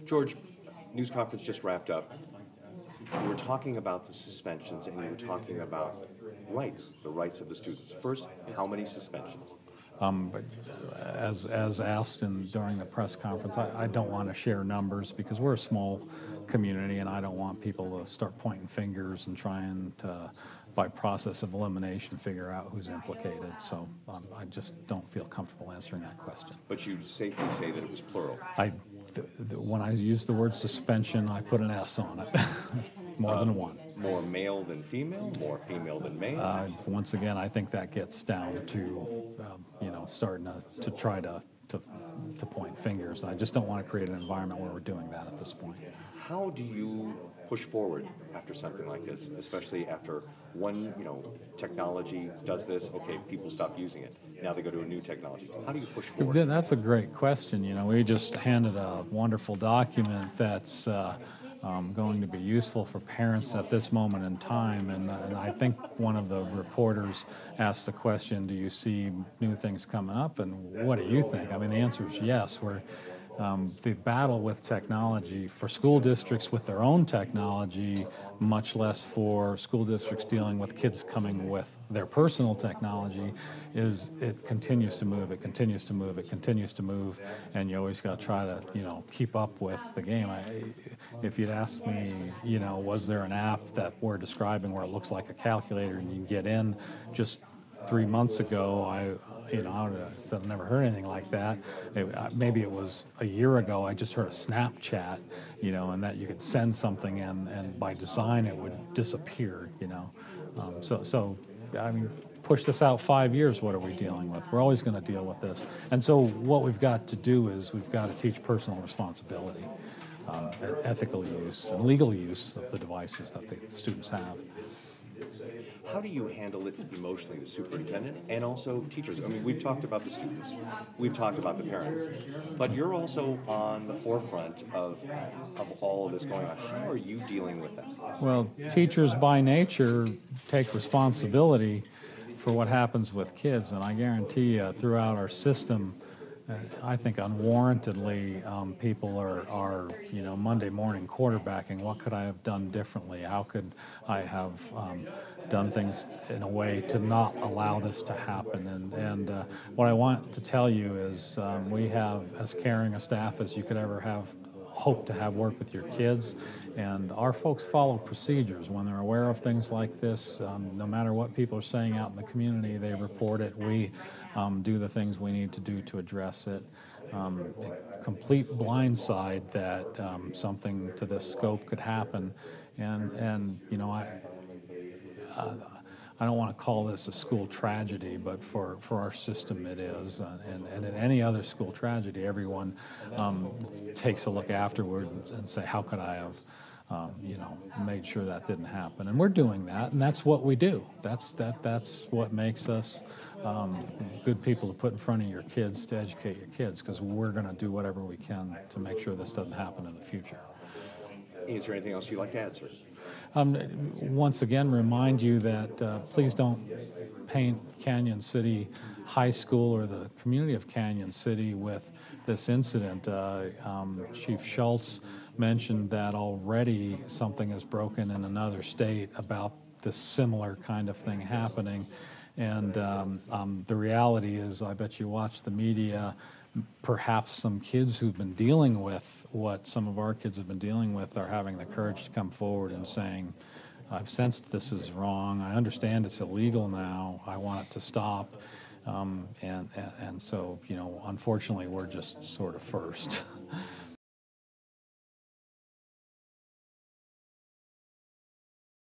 George, news conference just wrapped up. We were talking about the suspensions, and we were talking about rights, the rights of the students. First, how many suspensions? But as asked during the press conference, I don't want to share numbers because we're a small community, and I don't want people to start pointing fingers and trying to, by process of elimination, figure out who's implicated. So I just don't feel comfortable answering that question. But you safely say that it was plural. When I use the word suspension, I put an S on it. More than one. More male than female? More female than male? Once again, I think that gets down to, starting to try to point fingers. I just don't want to create an environment where we're doing that at this point. How do you push forward after something like this, especially after one, technology does this, okay, people stop using it. Now they go to a new technology. How do you push forward? That's a great question. We just handed a wonderful document that's going to be useful for parents at this moment in time. And I think one of the reporters asked the question, do you see new things coming up? And what do you think? I mean, the answer is yes. The battle with technology for school districts with their own technology, much less for school districts dealing with kids coming with their personal technology, is it continues to move, it continues to move, it continues to move, and you always got to try to, keep up with the game. If you'd asked me, was there an app that we're describing where it looks like a calculator and you can get in, just 3 months ago, I said I've never heard anything like that. Maybe it was a year ago, I just heard a Snapchat, and that you could send something and by design it would disappear, So I mean, push this out 5 years, what are we dealing with? We're always going to deal with this. And so what we've got to do is we've got to teach personal responsibility, ethical use, and legal use of the devices that the students have. How do you handle it emotionally, the superintendent and also teachers? I mean, we've talked about the students, we've talked about the parents, but you're also on the forefront of all of this going on. How are you dealing with that? Well, teachers by nature take responsibility for what happens with kids, and I guarantee you throughout our system, I think unwarrantedly, people are Monday morning quarterbacking. What could I have done differently? How could I have done things in a way to not allow this to happen? And what I want to tell you is we have as caring a staff as you could ever hope to have work with your kids, and our folks follow procedures when they're aware of things like this. No matter what people are saying out in the community, they report it. We do the things we need to do to address it. Complete blindside that something to this scope could happen, and I don't want to call this a school tragedy, but for our system it is. And in any other school tragedy, everyone takes a look afterward and say, how could I have made sure that didn't happen? And we're doing that, and that's what we do. That's what makes us good people to put in front of your kids to educate your kids, because we're going to do whatever we can to make sure this doesn't happen in the future. Is there anything else you'd like to add, sir? Once again, remind you that please don't paint Canon City High School or the community of Canon City with this incident. Chief Schultz mentioned that already something has broken in another state about this similar kind of thing happening. And the reality is, I bet you watch the media, perhaps some kids who've been dealing with what some of our kids have been dealing with are having the courage to come forward and saying, I've sensed this is wrong, I understand it's illegal now, I want it to stop. And so, unfortunately, we're just sort of first.